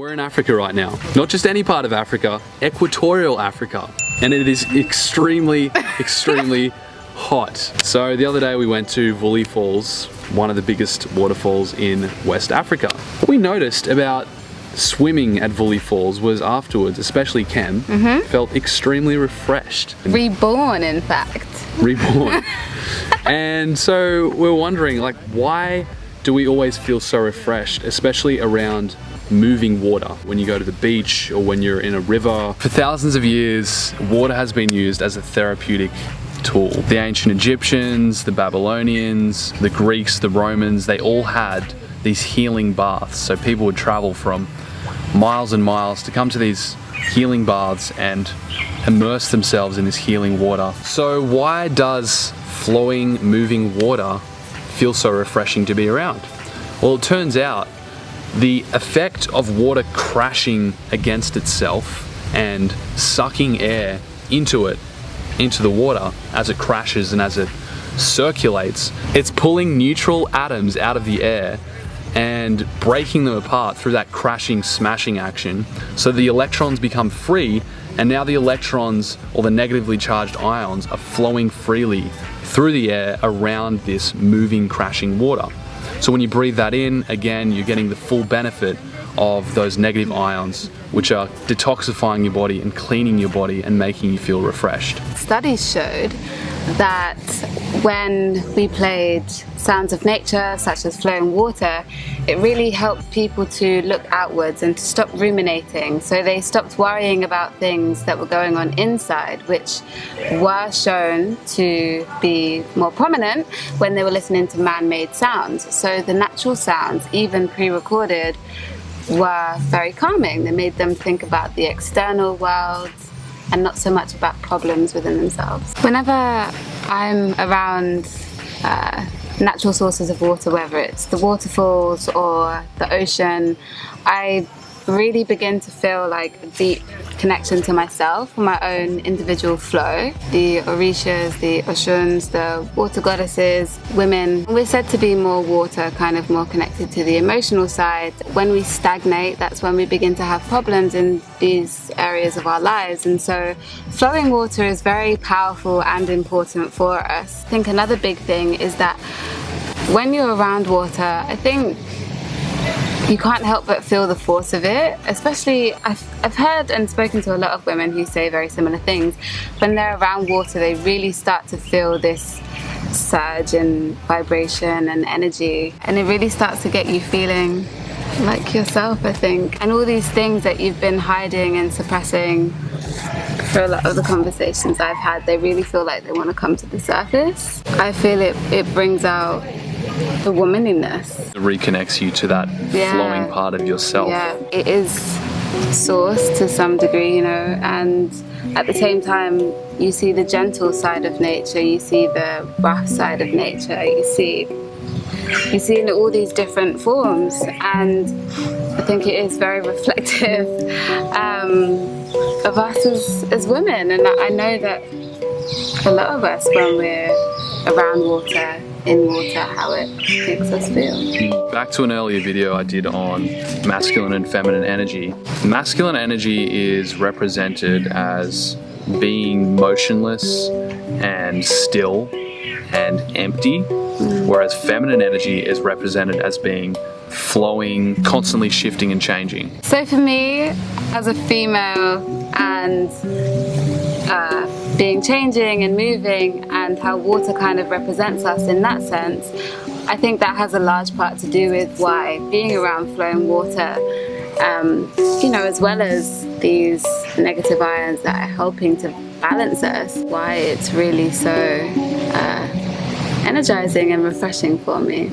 We're in Africa right now. Not just any part of Africa, equatorial Africa. And it is extremely, extremely hot. So the other day we went to Vuli Falls, one of the biggest waterfalls in West Africa. What we noticed about swimming at Vuli Falls was afterwards, especially Kem, felt extremely refreshed. Reborn, in fact. Reborn. And so we're wondering, like, why do we always feel so refreshed, especially around moving water when you go to the beach or when you're in a river? For thousands of years, water has been used as a therapeutic tool. The ancient Egyptians, the Babylonians, the Greeks, the Romans, they all had these healing baths. So people would travel from miles and miles to come to these healing baths and immerse themselves in this healing water. So why does flowing, moving water feel so refreshing to be around? Well, it turns out the effect of water crashing against itself and sucking air into the water as it crashes and as it circulates, it's pulling neutral atoms out of the air and breaking them apart through that crashing, smashing action, so the electrons become free, and now the electrons, or the negatively charged ions, are flowing freely through the air around this moving, crashing water. So when you breathe that in, again, you're getting the full benefit of those negative ions, which are detoxifying your body and cleaning your body and making you feel refreshed. Studies showed that when we played sounds of nature, such as flowing water, it really helped people to look outwards and to stop ruminating. So they stopped worrying about things that were going on inside, which were shown to be more prominent when they were listening to man-made sounds. So the natural sounds, even pre-recorded, were very calming. They made them think about the external world and not so much about problems within themselves. Whenever I'm around natural sources of water, whether it's the waterfalls or the ocean, I really begin to feel like a deep connection to myself, my own individual flow. The Orishas, the Oshuns, the water goddesses, women, we're said to be more water, kind of more connected to the emotional side. When we stagnate, that's when we begin to have problems in these areas of our lives. And so flowing water is very powerful and important for us. I think another big thing is that when you're around water, I think you can't help but feel the force of it. Especially, I've heard and spoken to a lot of women who say very similar things. When they're around water, they really start to feel this surge in vibration and energy, and it really starts to get you feeling like yourself, I think. And all these things that you've been hiding and suppressing for a lot of the conversations I've had, they really feel like they want to come to the surface. I feel it brings out the womaniness. It reconnects you to that flowing part of yourself. Yeah, it is source to some degree, you know, and at the same time you see the gentle side of nature, you see the rough side of nature, you see in all these different forms, and I think it is very reflective of us as women. And I know that a lot of us, when we're around water, in water, how it makes us feel. Back to an earlier video I did on masculine and feminine energy. Masculine energy is represented as being motionless and still and empty, whereas feminine energy is represented as being flowing, constantly shifting and changing. So for me, as a female, and being changing and moving, and how water kind of represents us in that sense, I think that has a large part to do with why being around flowing water, you know, as well as these negative ions that are helping to balance us, why it's really so energizing and refreshing for me.